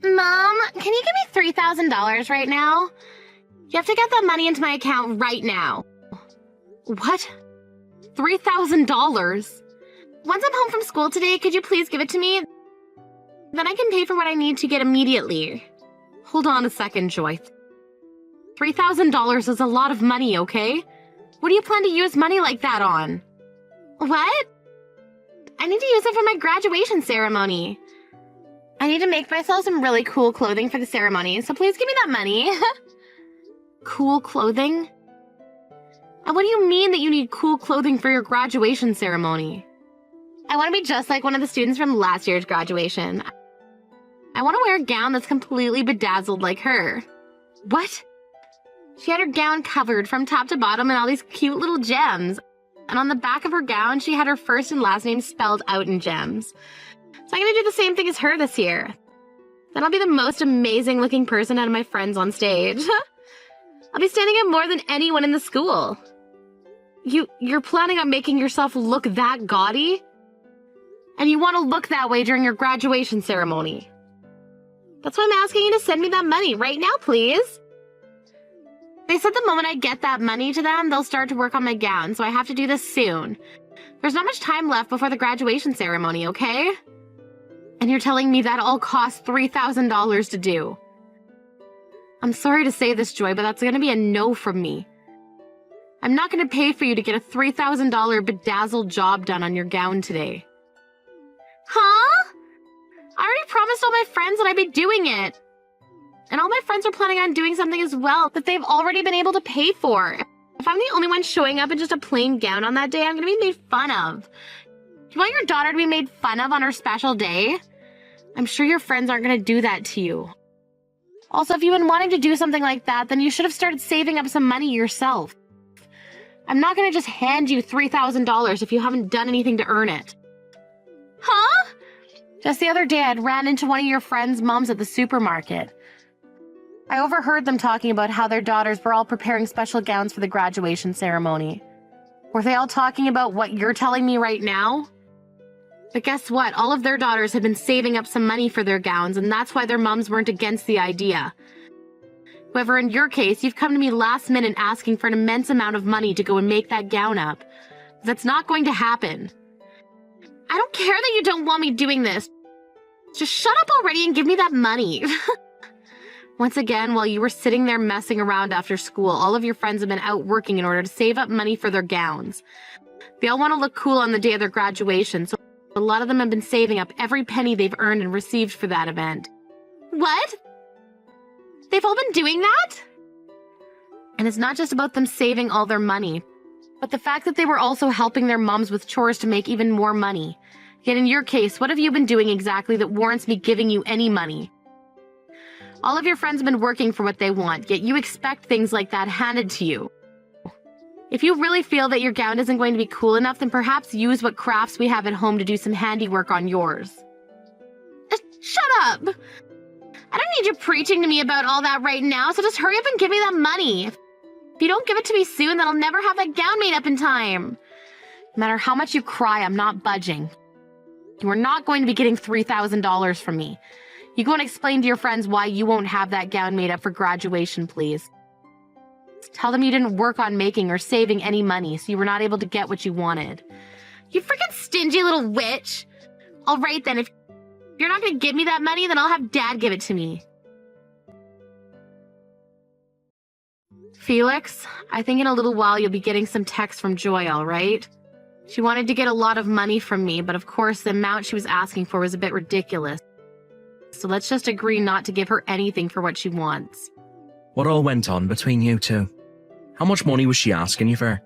Mom, can you give me $3,000 right now? You have to get that money into my account right now. What? $3,000? Once I'm home from school today, could you please give it to me? Then I can pay for what I need to get immediately. Hold on a second, Joy. $3,000 is a lot of money, okay? What do you plan to use money like that on? What? I need to use it for my graduation ceremony. I need to make myself some really cool clothing for the ceremony, so please give me that money. Cool clothing? And what do you mean that you need cool clothing for your graduation ceremony? I want to be just like one of the students from last year's graduation. I want to wear a gown that's completely bedazzled like her. What? She had her gown covered from top to bottom in all these cute little gems. And on the back of her gown, she had her first and last name spelled out in gems. So I'm going to do the same thing as her this year. Then I'll be the most amazing looking person out of my friends on stage. I'll be standing out more than anyone in the school. You're planning on making yourself look that gaudy? And you want to look that way during your graduation ceremony? That's why I'm asking you to send me that money right now, please. They said the moment I get that money to them, they'll start to work on my gown, so I have to do this soon. There's not much time left before the graduation ceremony, okay? And you're telling me that all costs $3,000 to do. I'm sorry to say this, Joy, but that's going to be a no from me. I'm not going to pay for you to get a $3,000 bedazzled job done on your gown today. Huh? I already promised all my friends that I'd be doing it. And all my friends are planning on doing something as well that they've already been able to pay for. If I'm the only one showing up in just a plain gown on that day, I'm going to be made fun of. Do you want your daughter to be made fun of on her special day? I'm sure your friends aren't going to do that to you. Also, if you've been wanting to do something like that, then you should have started saving up some money yourself. I'm not going to just hand you $3,000 if you haven't done anything to earn it. Huh? Just the other day, I'd ran into one of your friends' moms at the supermarket. I overheard them talking about how their daughters were all preparing special gowns for the graduation ceremony. Were they all talking about what you're telling me right now? But guess what? All of their daughters had been saving up some money for their gowns, and that's why their moms weren't against the idea. However, in your case, you've come to me last minute asking for an immense amount of money to go and make that gown up. That's not going to happen. I don't care that you don't want me doing this. Just shut up already and give me that money. Once again, while you were sitting there messing around after school, all of your friends have been out working in order to save up money for their gowns. They all want to look cool on the day of their graduation, so a lot of them have been saving up every penny they've earned and received for that event. What? They've all been doing that? And it's not just about them saving all their money, but the fact that they were also helping their moms with chores to make even more money. Yet in your case, what have you been doing exactly that warrants me giving you any money? All of your friends have been working for what they want, yet you expect things like that handed to you. If you really feel that your gown isn't going to be cool enough, then perhaps use what crafts we have at home to do some handiwork on yours. Shut up! I don't need you preaching to me about all that right now, so just hurry up and give me that money. If you don't give it to me soon, then I'll never have that gown made up in time. No matter how much you cry, I'm not budging. You are not going to be getting $3,000 from me. You go and explain to your friends why you won't have that gown made up for graduation, please. Tell them you didn't work on making or saving any money, so you were not able to get what you wanted. You freaking stingy little witch! Alright then, if you're not going to give me that money, then I'll have Dad give it to me. Felix, I think in a little while you'll be getting some text from Joy, alright? She wanted to get a lot of money from me, but of course the amount she was asking for was a bit ridiculous. So let's just agree not to give her anything for what she wants. What all went on between you two? How much money was she asking you for?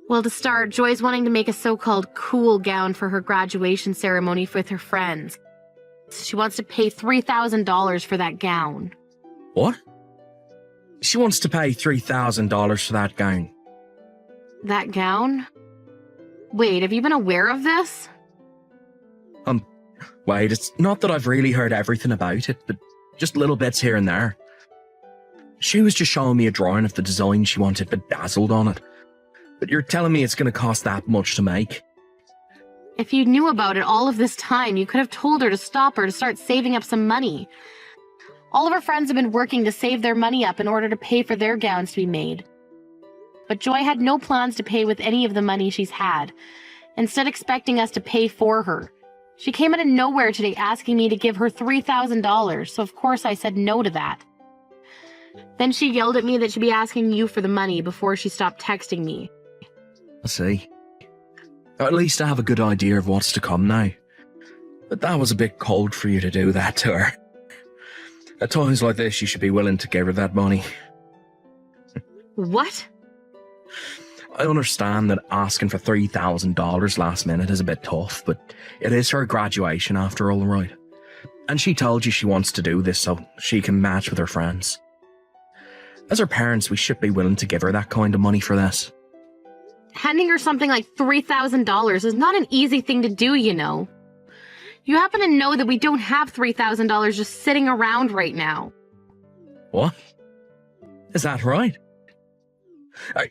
Well, to start, Joy's wanting to make a so-called cool gown for her graduation ceremony with her friends. She wants to pay $3,000 for that gown. What? She wants to pay $3,000 for that gown. That gown? Wait, have you been aware of this? Wait, it's not that I've really heard everything about it, but just little bits here and there. She was just showing me a drawing of the design she wanted bedazzled on it. But you're telling me it's going to cost that much to make? If you knew about it all of this time, you could have told her to stop her to start saving up some money. All of her friends have been working to save their money up in order to pay for their gowns to be made. But Joy had no plans to pay with any of the money she's had, instead expecting us to pay for her. She came out of nowhere today asking me to give her $3,000, so of course I said no to that. Then she yelled at me that she'd be asking you for the money before she stopped texting me. I see. At least I have a good idea of what's to come now. But that was a bit cold for you to do that to her. At times like this, you should be willing to give her that money. What? I understand that asking for $3,000 last minute is a bit tough, but it is her graduation after all, right? And she told you she wants to do this so she can match with her friends. As her parents, we should be willing to give her that kind of money for this. Handing her something like $3,000 is not an easy thing to do, you know. You happen to know that we don't have $3,000 just sitting around right now. What? Is that right?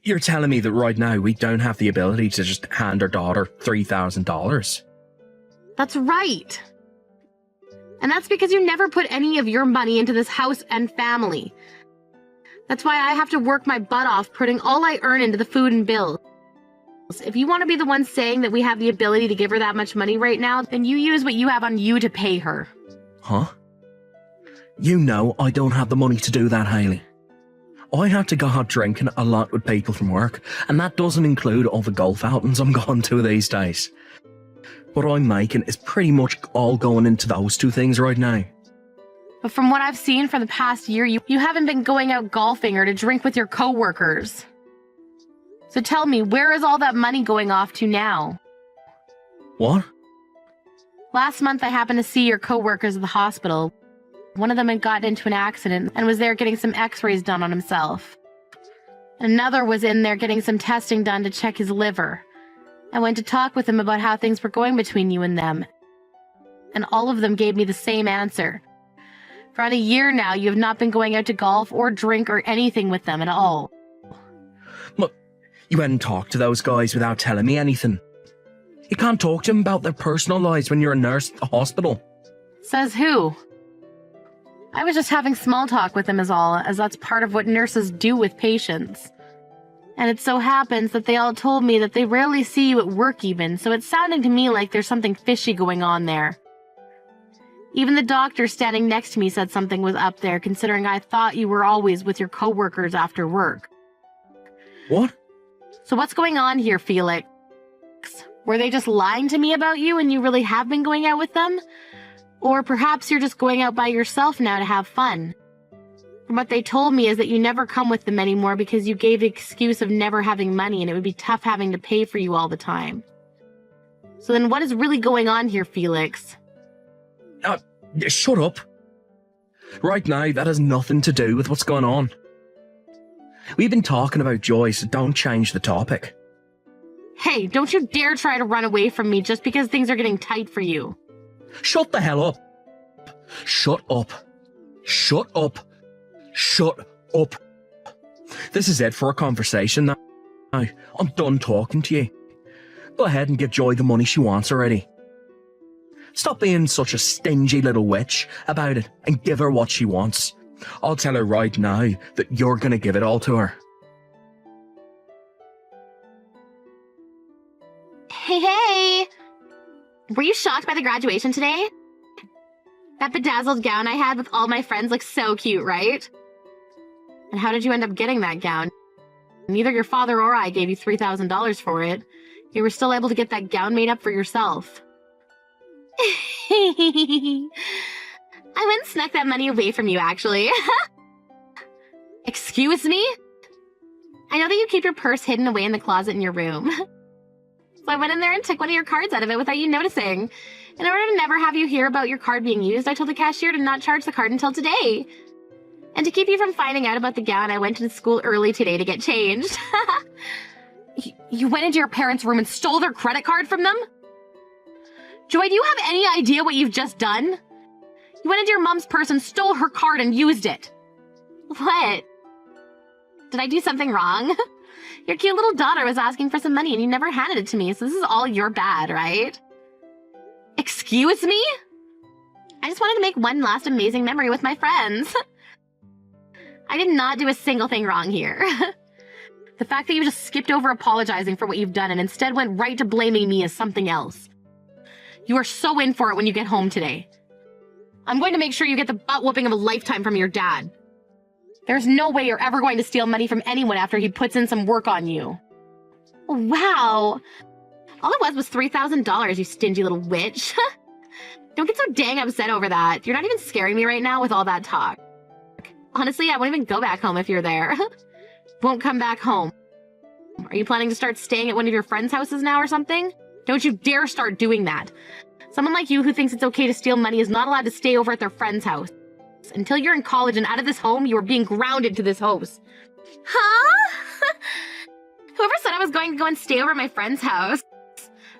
You're telling me that right now we don't have the ability to just hand our daughter $3,000? That's right. And that's because you never put any of your money into this house and family. That's why I have to work my butt off putting all I earn into the food and bills. If you want to be the one saying that we have the ability to give her that much money right now, then you use what you have on you to pay her. Huh? You know I don't have the money to do that, Hayley. I have to go out drinking a lot with people from work, and that doesn't include all the golf outings I'm going to these days. What I'm making is pretty much all going into those two things right now. But from what I've seen for the past year, you haven't been going out golfing or to drink with your coworkers. So tell me, where is all that money going off to now? What? Last month I happened to see your coworkers at the hospital. One of them had gotten into an accident and was there getting some x-rays done on himself. Another was in there getting some testing done to check his liver. I went to talk with him about how things were going between you and them. And all of them gave me the same answer. For about a year now, you have not been going out to golf or drink or anything with them at all. Look, you went and talked to those guys without telling me anything. You can't talk to them about their personal lives when you're a nurse at the hospital. Says who? I was just having small talk with them is all, as that's part of what nurses do with patients. And it so happens that they all told me that they rarely see you at work even, so it's sounding to me like there's something fishy going on there. Even the doctor standing next to me said something was up there, considering I thought you were always with your coworkers after work. What? So what's going on here, Felix? Were they just lying to me about you and you really have been going out with them? Or perhaps you're just going out by yourself now to have fun. From what they told me is that you never come with them anymore because you gave the excuse of never having money and it would be tough having to pay for you all the time. So then what is really going on here, Felix? Shut up. Right now, that has nothing to do with what's going on. We've been talking about Joy, so don't change the topic. Hey, don't you dare try to run away from me just because things are getting tight for you. Shut the hell up. Shut up. Shut up. Shut up. This is it for a conversation now. I'm done talking to you. Go ahead and give Joy the money she wants already. Stop being such a stingy little witch about it and give her what she wants. I'll tell her right now that you're going to give it all to her. Hey! Were you shocked by the graduation today? That bedazzled gown I had with all my friends looks so cute, right? And how did you end up getting that gown? Neither your father or I gave you $3,000 for it. You were still able to get that gown made up for yourself. I went and snuck that money away from you, actually. Excuse me? I know that you keep your purse hidden away in the closet in your room. So I went in there and took one of your cards out of it without you noticing. In order to never have you hear about your card being used, I told the cashier to not charge the card until today. And to keep you from finding out about the gown, I went to school early today to get changed. You went into your parents' room and stole their credit card from them? Joy, do you have any idea what you've just done? You went into your mom's purse and stole her card and used it. What? Did I do something wrong? Your cute little daughter was asking for some money and you never handed it to me, so this is all your bad, right? Excuse me? I just wanted to make one last amazing memory with my friends. I did not do a single thing wrong here. The fact that you just skipped over apologizing for what you've done and instead went right to blaming me is something else. You are so in for it when you get home today. I'm going to make sure you get the butt whooping of a lifetime from your dad. There's no way you're ever going to steal money from anyone after he puts in some work on you. Wow. All it was $3,000, you stingy little witch. Don't get so dang upset over that. You're not even scaring me right now with all that talk. Honestly, I won't even go back home if you're there. Won't come back home. Are you planning to start staying at one of your friends' houses now or something? Don't you dare start doing that. Someone like you who thinks it's okay to steal money is not allowed to stay over at their friend's house. Until you're in college and out of this home, you are being grounded to this house. Huh? Whoever said I was going to go and stay over at my friend's house?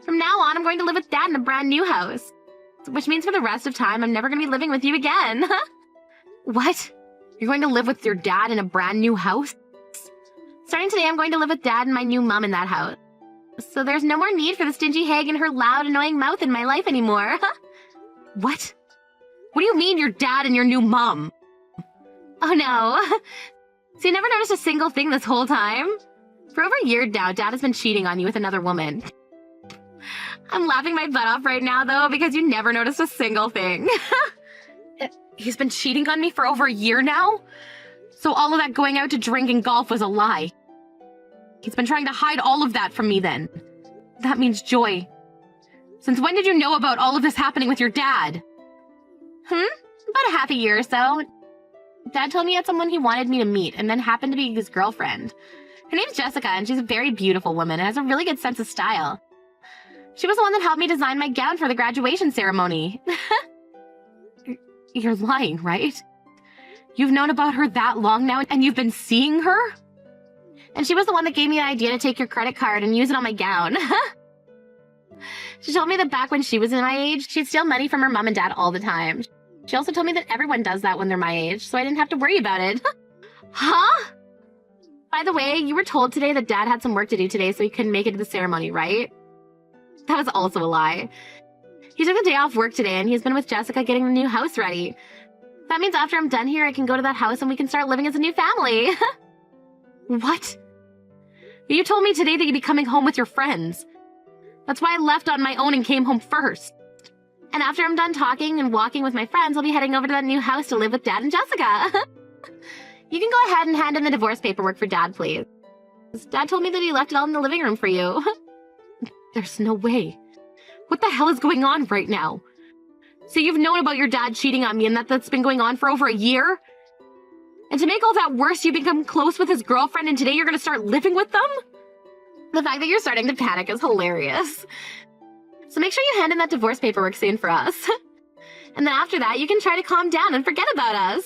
From now on, I'm going to live with Dad in a brand new house. Which means for the rest of time, I'm never going to be living with you again. What? You're going to live with your dad in a brand new house? Starting today, I'm going to live with Dad and my new mom in that house. So there's no more need for the stingy hag and her loud, annoying mouth in my life anymore. What? What do you mean your dad and your new mom? Oh no. So you never noticed a single thing this whole time? For over a year now, Dad has been cheating on you with another woman. I'm laughing my butt off right now, though, because you never noticed a single thing. He's been cheating on me for over a year now? So all of that going out to drink and golf was a lie. He's been trying to hide all of that from me then. That means Joy. Since when did you know about all of this happening with your dad? About a half a year or so. Dad told me he had someone he wanted me to meet and then happened to be his girlfriend. Her name's Jessica and she's a very beautiful woman and has a really good sense of style. She was the one that helped me design my gown for the graduation ceremony. You're lying, right? You've known about her that long now and you've been seeing her? And she was the one that gave me the idea to take your credit card and use it on my gown. She told me that back when she was in my age, she'd steal money from her mom and dad all the time. She also told me that everyone does that when they're my age, so I didn't have to worry about it. Huh? By the way, you were told today that Dad had some work to do today, so he couldn't make it to the ceremony, right? That was also a lie. He took the day off work today, and he's been with Jessica getting the new house ready. That means after I'm done here, I can go to that house and we can start living as a new family. What? You told me today that you'd be coming home with your friends. That's why I left on my own and came home first. And after I'm done talking and walking with my friends, I'll be heading over to that new house to live with Dad and Jessica. You can go ahead and hand in the divorce paperwork for Dad, please. Dad told me that he left it all in the living room for you. There's no way. What the hell is going on right now? So you've known about your dad cheating on me and that's been going on for over a year? And to make all that worse, you become close with his girlfriend and today you're going to start living with them? The fact that you're starting to panic is hilarious. So make sure you hand in that divorce paperwork soon for us. And then after that, you can try to calm down and forget about us.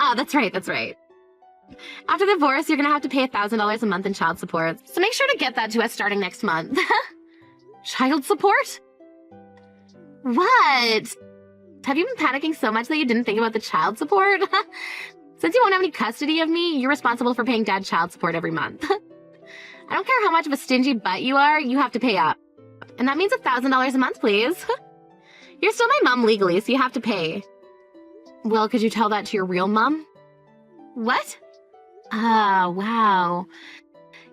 Oh, that's right, that's right. After the divorce, you're going to have to pay $1,000 a month in child support. So make sure to get that to us starting next month. Child support? What? Have you been panicking so much that you didn't think about the child support? Since you won't have any custody of me, you're responsible for paying Dad child support every month. I don't care how much of a stingy butt you are, you have to pay up. And that means $1,000 a month, please. You're still my mom legally, so you have to pay. Well, could you tell that to your real mom? What? Ah, wow.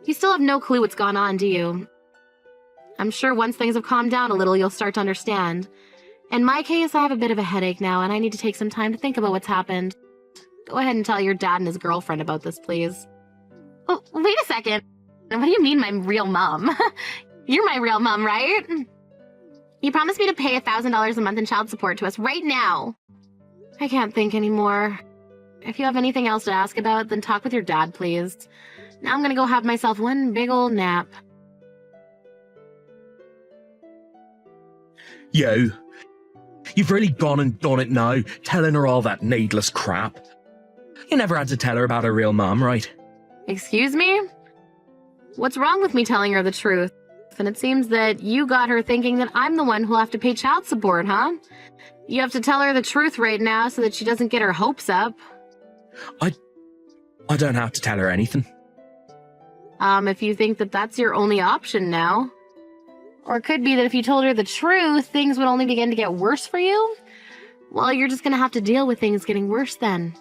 You still have no clue what's gone on, do you? I'm sure once things have calmed down a little, you'll start to understand. In my case, I have a bit of a headache now, and I need to take some time to think about what's happened. Go ahead and tell your dad and his girlfriend about this, please. Oh, wait a second. What do you mean, my real mom? You're my real mom, right? You promised me to pay $1,000 a month in child support to us right now. I can't think anymore. If you have anything else to ask about, then talk with your dad, please. Now I'm gonna go have myself one big old nap. You've really gone and done it now, telling her all that needless crap. You never had to tell her about her real mom, right? Excuse me? What's wrong with me telling her the truth? And it seems that you got her thinking that I'm the one who'll have to pay child support, huh? You have to tell her the truth right now so that she doesn't get her hopes up. I don't have to tell her anything. If you think that that's your only option now. Or it could be that if you told her the truth, things would only begin to get worse for you. Well, you're just gonna have to deal with things getting worse then.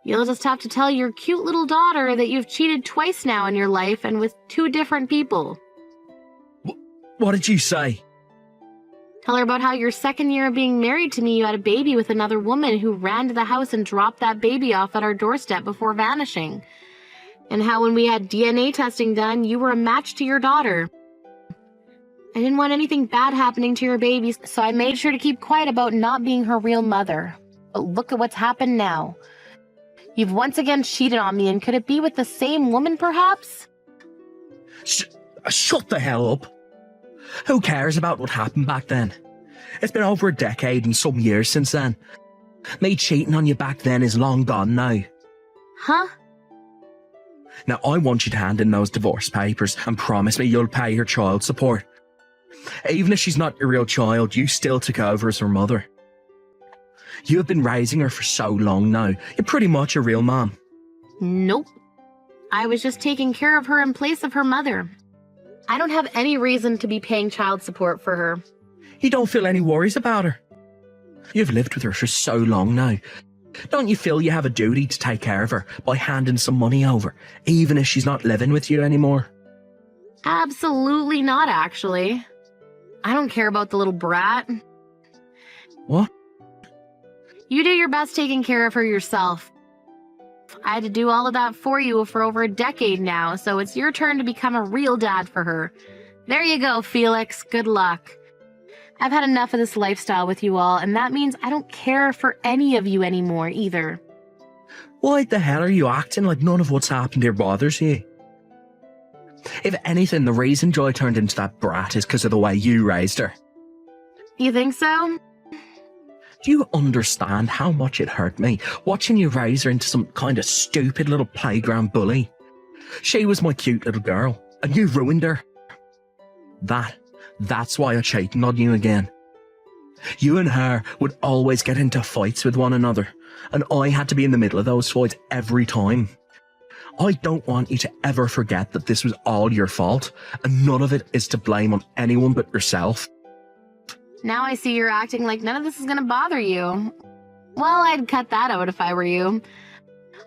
You'll just have to tell your cute little daughter that you've cheated twice now in your life and with 2 different people. What did you say? Tell her about how your second year of being married to me, you had a baby with another woman who ran to the house and dropped that baby off at our doorstep before vanishing. And how when we had DNA testing done, you were a match to your daughter. I didn't want anything bad happening to your baby, so I made sure to keep quiet about not being her real mother. But look at what's happened now. You've once again cheated on me, and could it be with the same woman, perhaps? Shut the hell up. Who cares about what happened back then? It's been over a decade and some years since then. Me cheating on you back then is long gone now. Huh? Now I want you to hand in those divorce papers and promise me you'll pay her child support. Even if she's not your real child, you still took over as her mother. You have been raising her for so long now. You're pretty much a real mom. Nope. I was just taking care of her in place of her mother. I don't have any reason to be paying child support for her. You don't feel any worries about her. You've lived with her for so long now. Don't you feel you have a duty to take care of her by handing some money over, even if she's not living with you anymore? Absolutely not, actually. I don't care about the little brat. What? You do your best taking care of her yourself. I had to do all of that for you for over a decade now, so it's your turn to become a real dad for her. There you go, Felix. Good luck. I've had enough of this lifestyle with you all, and that means I don't care for any of you anymore either. Why the hell are you acting like none of what's happened here bothers you? If anything, the reason Joy turned into that brat is because of the way you raised her. You think so? Do you understand how much it hurt me watching you raise her into some kind of stupid little playground bully? She was my cute little girl, and you ruined her. That's why I cheated on you again. You and her would always get into fights with one another, and I had to be in the middle of those fights every time. I don't want you to ever forget that this was all your fault, and none of it is to blame on anyone but yourself. Now I see you're acting like none of this is gonna bother you. Well, I'd cut that out if I were you.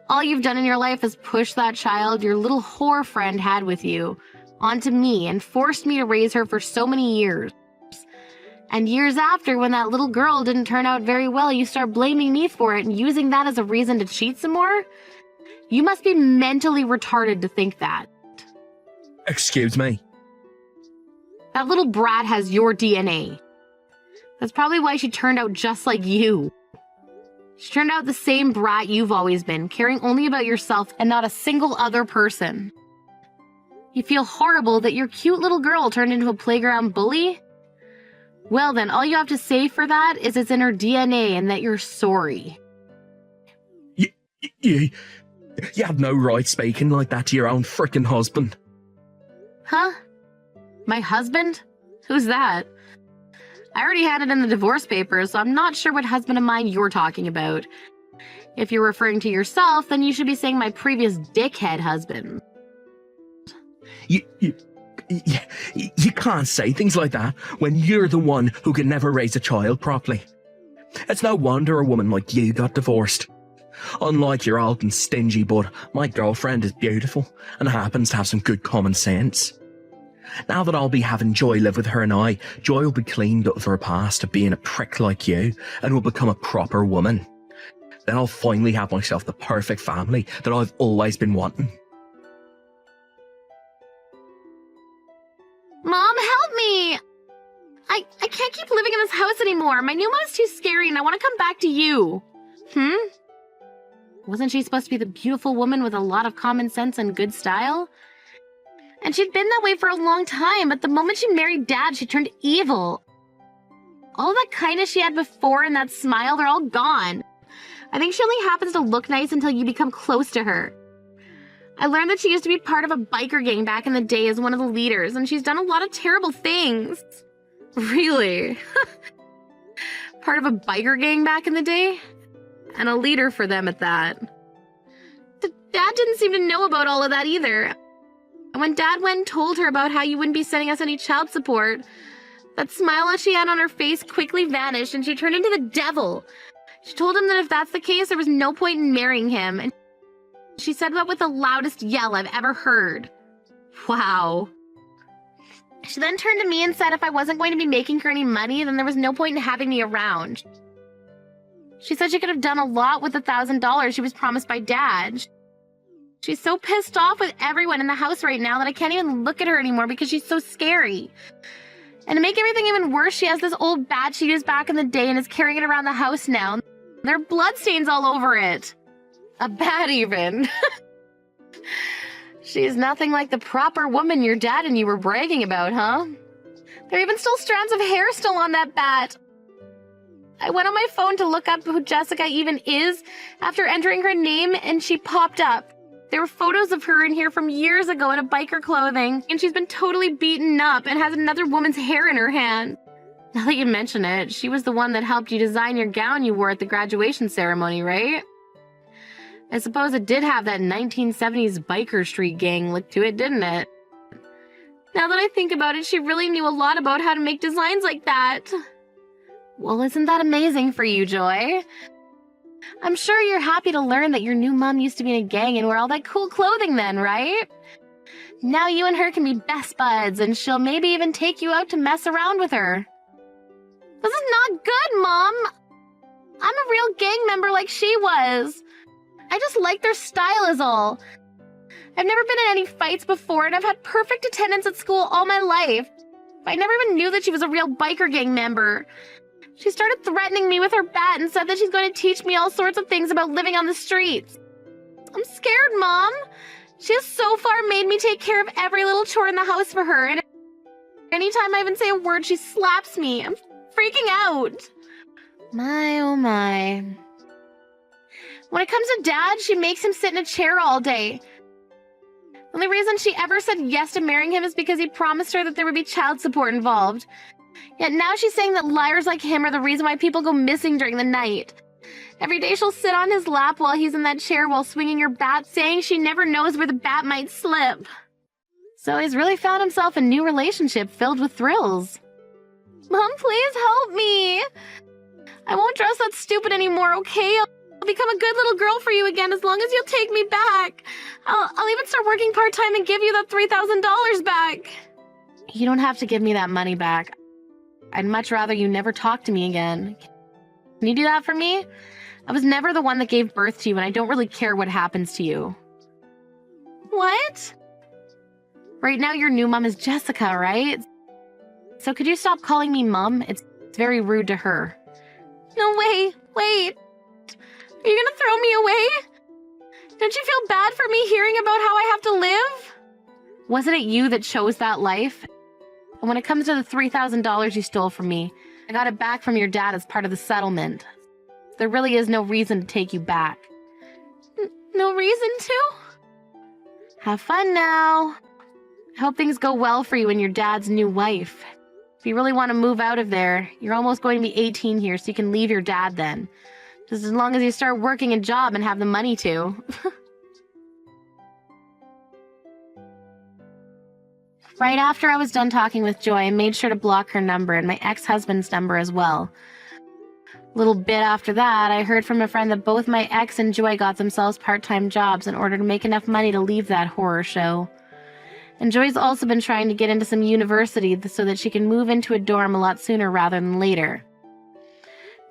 All you've done in your life is push that child your little whore friend had with you onto me and forced me to raise her for so many years. And years after, when that little girl didn't turn out very well, you start blaming me for it and using that as a reason to cheat some more? You must be mentally retarded to think that. Excuse me? That little brat has your DNA. That's probably why she turned out just like you. She turned out the same brat you've always been, caring only about yourself and not a single other person. You feel horrible that your cute little girl turned into a playground bully? Well then, all you have to say for that is it's in her DNA and that you're sorry. You have no right speaking like that to your own frickin' husband. Huh? My husband? Who's that? I already handed in the divorce papers, so I'm not sure what husband of mine you're talking about. If you're referring to yourself, then you should be saying my previous dickhead husband. You can't say things like that when you're the one who can never raise a child properly. It's no wonder a woman like you got divorced. Unlike your old and stingy bud, my girlfriend is beautiful and happens to have some good common sense. Now that I'll be having Joy live with her and I, Joy will be cleaned up of her past of being a prick like you and will become a proper woman. Then I'll finally have myself the perfect family that I've always been wanting. Mom, help me! I can't keep living in this house anymore. My new mom's too scary and I want to come back to you. Wasn't she supposed to be the beautiful woman with a lot of common sense and good style? And she'd been that way for a long time, but the moment she married Dad, she turned evil. All that kindness she had before and that smile, they're all gone. I think she only happens to look nice until you become close to her. I learned that she used to be part of a biker gang back in the day as one of the leaders, and she's done a lot of terrible things. Really? Part of a biker gang back in the day? And a leader for them at that. Dad didn't seem to know about all of that either. And when Dad went and told her about how you wouldn't be sending us any child support, that smile that she had on her face quickly vanished and she turned into the devil. She told him that if that's the case, there was no point in marrying him. And she said that with the loudest yell I've ever heard. Wow. She then turned to me and said if I wasn't going to be making her any money, then there was no point in having me around. She said she could have done a lot with the $1,000 she was promised by Dad. She's so pissed off with everyone in the house right now that I can't even look at her anymore because she's so scary. And to make everything even worse, she has this old bat she used back in the day and is carrying it around the house now. There are bloodstains all over it. A bat even. She's nothing like the proper woman your dad and you were bragging about, huh? There are even still strands of hair still on that bat. I went on my phone to look up who Jessica even is after entering her name, and she popped up. There were photos of her in here from years ago in a biker clothing, and she's been totally beaten up and has another woman's hair in her hand. Now that you mention it, she was the one that helped you design your gown you wore at the graduation ceremony, right? I suppose it did have that 1970s biker street gang look to it, didn't it? Now that I think about it, she really knew a lot about how to make designs like that. Well, isn't that amazing for you, Joy? I'm sure you're happy to learn that your new mom used to be in a gang and wear all that cool clothing then, right? Now you and her can be best buds, and she'll maybe even take you out to mess around with her. This is not good, Mom! I'm a real gang member like she was. I just like their style is all. I've never been in any fights before, and I've had perfect attendance at school all my life. I never even knew that she was a real biker gang member. She started threatening me with her bat and said that she's going to teach me all sorts of things about living on the streets. I'm scared, Mom. She has so far made me take care of every little chore in the house for her, and anytime I even say a word, she slaps me. I'm freaking out. My, oh my. When it comes to Dad, she makes him sit in a chair all day. The only reason she ever said yes to marrying him is because he promised her that there would be child support involved. Yet now she's saying that liars like him are the reason why people go missing during the night. Every day she'll sit on his lap while he's in that chair while swinging her bat, saying she never knows where the bat might slip. So he's really found himself a new relationship filled with thrills. Mom, please help me. I won't dress that stupid anymore, okay? I'll become a good little girl for you again as long as you'll take me back. I'll even start working part-time and give you that $3,000 back. You don't have to give me that money back. I'd much rather you never talk to me again. Can you do that for me? I was never the one that gave birth to you, and I don't really care what happens to you. What? Right now, your new mom is Jessica, right? So could you stop calling me Mom? It's very rude to her. No way, wait. Are you gonna throw me away? Don't you feel bad for me hearing about how I have to live? Wasn't it you that chose that life? And when it comes to the $3,000 you stole from me, I got it back from your dad as part of the settlement. There really is no reason to take you back. No reason to? Have fun now. I hope things go well for you and your dad's new wife. If you really want to move out of there, you're almost going to be 18 here, so you can leave your dad then. Just as long as you start working a job and have the money to. Right after I was done talking with Joy, I made sure to block her number and my ex-husband's number as well. A little bit after that, I heard from a friend that both my ex and Joy got themselves part-time jobs in order to make enough money to leave that horror show. And Joy's also been trying to get into some university so that she can move into a dorm a lot sooner rather than later.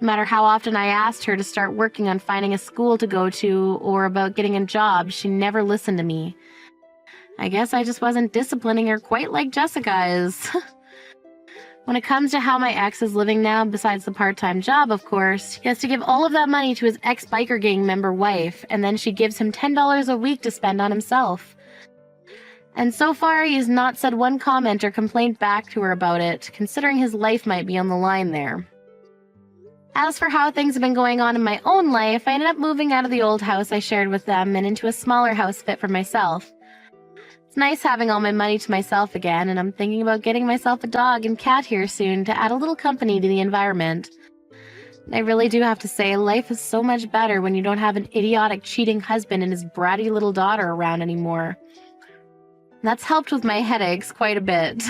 No matter how often I asked her to start working on finding a school to go to or about getting a job, she never listened to me. I guess I just wasn't disciplining her quite like Jessica is. When it comes to how my ex is living now, besides the part-time job, of course, he has to give all of that money to his ex-biker gang member wife, and then she gives him $10 a week to spend on himself. And so far, he has not said one comment or complaint back to her about it, considering his life might be on the line there. As for how things have been going on in my own life, I ended up moving out of the old house I shared with them and into a smaller house fit for myself. It's nice having all my money to myself again, and I'm thinking about getting myself a dog and cat here soon to add a little company to the environment. I really do have to say, life is so much better when you don't have an idiotic, cheating husband and his bratty little daughter around anymore. That's helped with my headaches quite a bit.